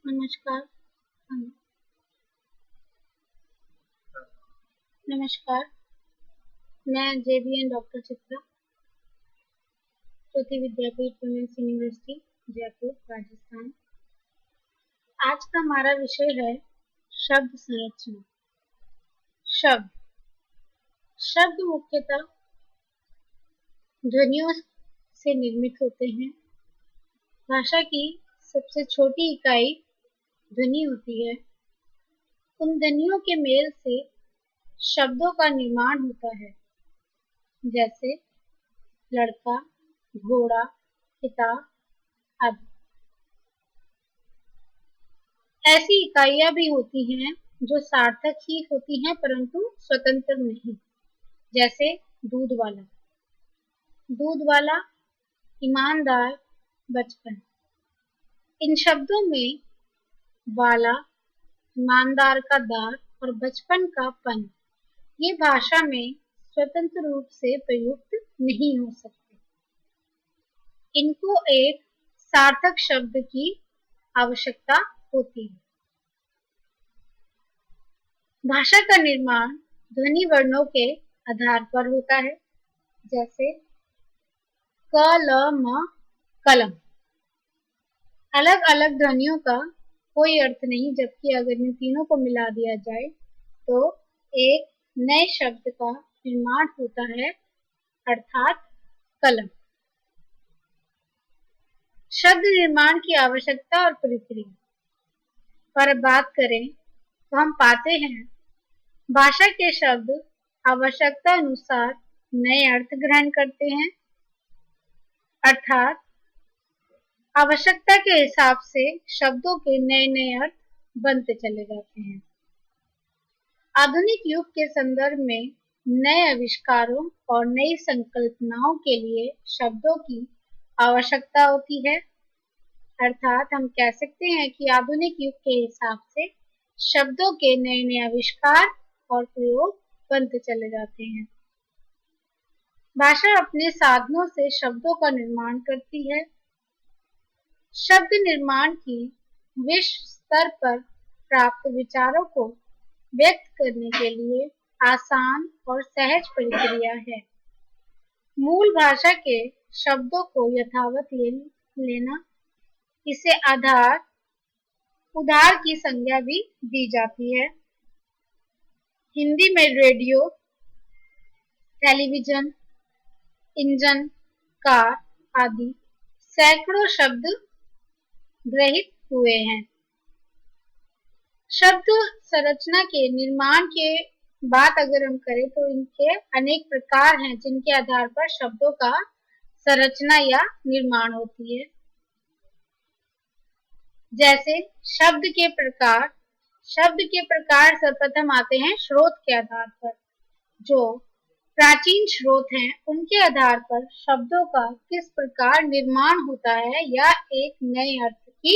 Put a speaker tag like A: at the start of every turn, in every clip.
A: नमस्कार। हाँ, नमस्कार। मैं जेबीएन डॉक्टर चित्रा, ज्योति विद्यापीठ वुमेन्स यूनिवर्सिटी, जयपुर, राजस्थान। आज का हमारा विषय है शब्द संरचना। शब्द शब्द मुख्यतः ध्वनियों से निर्मित होते हैं। भाषा की सबसे छोटी इकाई ध्वनि होती है। उन ध्वनियों के मेल से शब्दों का निर्माण होता है, जैसे लड़का, घोड़ा, किताब आदि। ऐसी इकाइयां भी होती हैं जो सार्थक ही होती हैं परंतु स्वतंत्र नहीं, जैसे दूध वाला, ईमानदार, बचपन। इन शब्दों में वाला, ईमानदार का दार और बचपन का पन ये भाषा में स्वतंत्र रूप से प्रयुक्त नहीं हो सकते। इनको एक सार्थक शब्द की आवश्यकता होती है। भाषा का निर्माण ध्वनि वर्णों के आधार पर होता है, जैसे क, ल, म, कलम। अलग अलग ध्वनियों का कोई अर्थ नहीं, जबकि अगर इन तीनों को मिला दिया जाए तो एक नए शब्द का निर्माण होता है, अर्थात कलम। शब्द निर्माण की आवश्यकता और प्रक्रिया पर बात करें तो हम पाते हैं भाषा के शब्द आवश्यकता अनुसार नए अर्थ ग्रहण करते हैं, अर्थात आवश्यकता के हिसाब से शब्दों के नए नए अर्थ बनते चले जाते हैं। आधुनिक युग के संदर्भ में नए आविष्कारों और नई संकल्पनाओं के लिए शब्दों की आवश्यकता होती है, अर्थात हम कह सकते हैं कि आधुनिक युग के हिसाब से शब्दों के नए नए आविष्कार और प्रयोग बनते चले जाते हैं। भाषा अपने साधनों से शब्दों का निर्माण करती है। शब्द निर्माण की विश्व स्तर पर प्राप्त विचारों को व्यक्त करने के लिए आसान और सहज प्रक्रिया है। मूल भाषा के शब्दों को यथावत लेना, इसे उधार की संज्ञा भी दी जाती है। हिंदी में रेडियो, टेलीविजन, इंजन, कार आदि सैकड़ों शब्द ग्रहित हुए हैं। शब्द संरचना के निर्माण के बात अगर हम करें तो इनके अनेक प्रकार हैं, जिनके आधार पर शब्दों का संरचना या निर्माण होती है। जैसे शब्द के प्रकार सर्वप्रथम आते हैं स्रोत के आधार पर। जो प्राचीन स्रोत हैं उनके आधार पर शब्दों का किस प्रकार निर्माण होता है या एक नए अर्थ की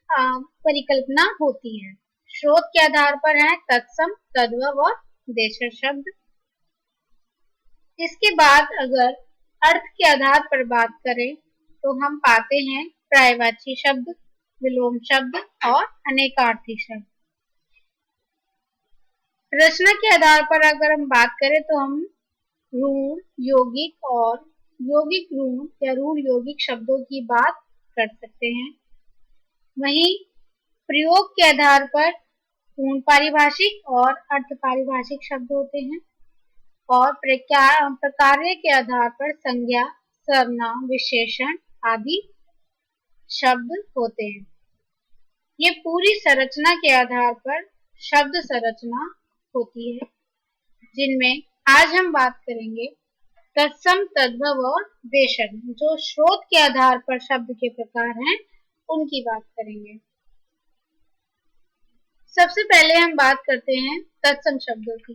A: परिकल्पना होती है। स्रोत के आधार पर है तत्सम, तद्भव और देशज शब्द। इसके बाद अगर अर्थ के आधार पर बात करें तो हम पाते हैं पर्यायवाची शब्द, विलोम शब्द और अनेकार्थी शब्द। रचना के आधार पर अगर हम बात करें तो हम ऋण, यौगिक और यौगिक ऋण या ऋण यौगिक शब्दों की बात कर सकते हैं। वहीं प्रयोग के आधार पर पूर्ण पारिभाषिक और अर्थ पारिभाषिक शब्द होते हैं और प्रकार्य के आधार पर संज्ञा, सर्वनाम, विशेषण आदि शब्द होते हैं। ये पूरी संरचना के आधार पर शब्द संरचना होती है, जिनमें आज हम बात करेंगे तत्सम, तद्भव और देशज, जो स्रोत के आधार पर शब्द के प्रकार हैं, उनकी बात करेंगे। सबसे पहले हम बात करते हैं तत्सम शब्दों की।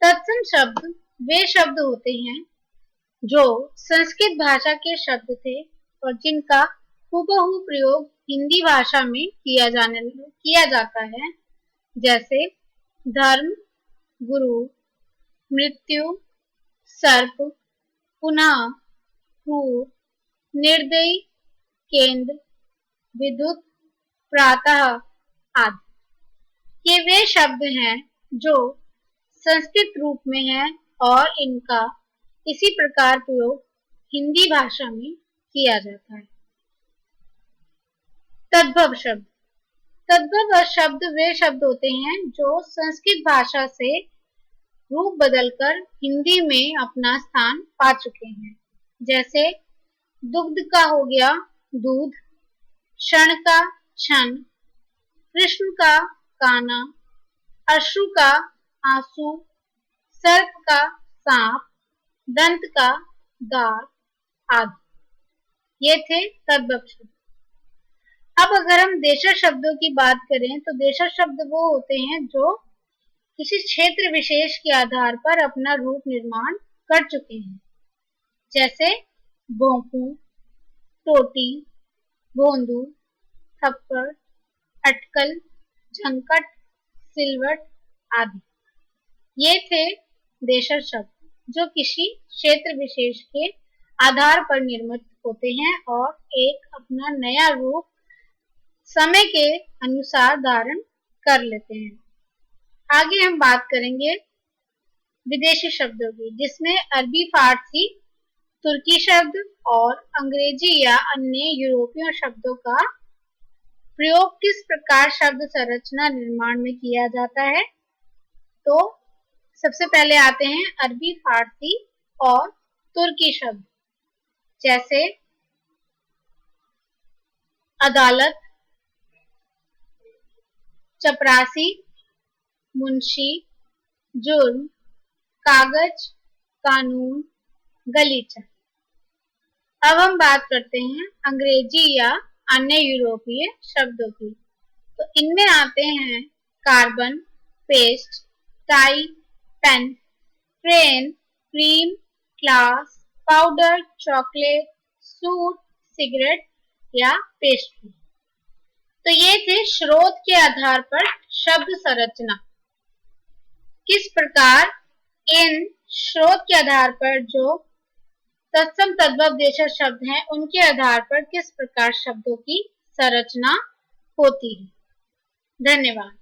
A: तत्सम शब्द वे शब्द होते हैं जो संस्कृत भाषा के शब्द थे और जिनका हूबहू प्रयोग हिंदी भाषा में किया जाता है, जैसे धर्म, गुरु, मृत्यु, सर्प, पुनः, पूर्व, निर्दयी, केंद्र, विद्युत, प्रातः आदि। ये वे शब्द हैं जो संस्कृत रूप में हैं और इनका इसी प्रकार प्रयोग हिंदी भाषा में किया जाता है। तद्भव शब्द। तद्भव शब्द वे शब्द होते हैं जो संस्कृत भाषा से रूप बदलकर हिंदी में अपना स्थान पा चुके हैं। जैसे दुग्ध का हो गया दूध, क्षण का क्षण, कृष्ण का काना, अश्रु का आंसू, सर्प का सांप, दंत का दांत आदि। ये थे तद्भव शब्द। अब अगर हम देशज शब्दों की बात करें तो देशज शब्द वो होते हैं जो किसी क्षेत्र विशेष के आधार पर अपना रूप निर्माण कर चुके हैं। जैसे भोंपू, टोटी, भोंदू, थप्पड़, अटकल, झंकट, सिलवट आदि। ये थे देशज शब्द जो किसी क्षेत्र विशेष के आधार पर निर्मित होते हैं और एक अपना नया रूप समय के अनुसार धारण कर लेते हैं। आगे हम बात करेंगे विदेशी शब्दों की, जिसमें अरबी, फारसी, तुर्की शब्द और अंग्रेजी या अन्य यूरोपीय शब्दों का प्रयोग किस प्रकार शब्द संरचना निर्माण में किया जाता है। तो सबसे पहले आते हैं अरबी, फारसी और तुर्की शब्द। जैसे अदालत, चपरासी, मुंशी, जुर्म, कागज, कानून, गलीचा। अब हम बात करते हैं अंग्रेजी या अन्य यूरोपीय शब्दों की। तो इनमें आते हैं carbon, paste, tie, pen, train, cream, class, powder, chocolate, suit, cigarette या पेस्ट्री। तो ये थे स्रोत के आधार पर शब्द संरचना। किस प्रकार इन स्रोत के आधार पर जो तत्सम तद्भव देशज शब्द हैं उनके आधार पर किस प्रकार शब्दों की संरचना होती है। धन्यवाद।